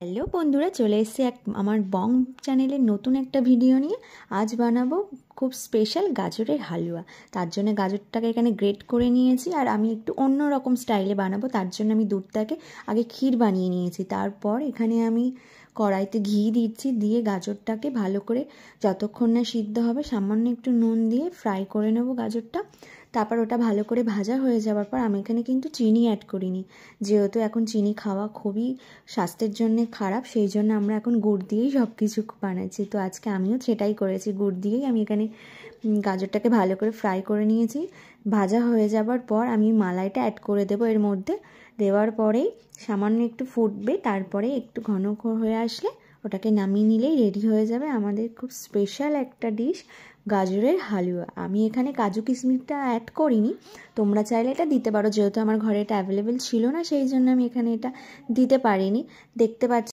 Hello বন্ধুরা, চলে এসেছি আমার বং চ্যানেলের নতুন একটা ভিডিও নিয়ে। আজ বানাবো খুব স্পেশাল গাজরের হালুয়া। তার জন্য গাজরটাকে এখানে গ্রেট করে নিয়েছি, আর আমি একটু অন্য রকম স্টাইলে বানাবো। তার জন্য আমি দুধটাকে আগে ক্ষীর বানিয়ে নিয়েছি। তারপর এখানে আমি কড়াইতে ঘি দিচ্ছি, দিয়ে গাজরটাকে ভালো করে যতক্ষণ না সিদ্ধ হবে সামান্য একটু নুন দিয়ে ফ্রাই করে নেব গাজরটা। তারপর ওটা ভালো করে ভাজা হয়ে যাওয়ার পর আমি এখানে কিন্তু চিনি অ্যাড করিনি, যেহেতু এখন চিনি খাওয়া খুবই স্বাস্থ্যের জন্য খারাপ, সেই জন্য আমরা এখন গুড় দিয়েই সব কিছু বানাচ্ছি। তো আজকে আমিও সেটাই করেছি, গুড় দিয়েই আমি এখানে গাজরটাকে ভালো করে ফ্রাই করে নিয়েছি। ভাজা হয়ে যাবার পর আমি মালাইটা অ্যাড করে দেবো এর মধ্যে। দেওয়ার পরেই সামান্য একটু ফুটবে, তারপরে একটু ঘন হয়ে আসলে ওটাকে নামিয়ে নিলেই রেডি হয়ে যাবে আমাদের খুব স্পেশাল একটা ডিশ, গাজরের হালুয়া। আমি এখানে কাজু কিশমিশটা অ্যাড করিনি, তোমরা চাইলে এটা দিতে পারো। যেহেতু আমার ঘরে এটা অ্যাভেলেবেল ছিল না, সেই জন্য আমি এখানে এটা দিতে পারিনি। দেখতে পাচ্ছি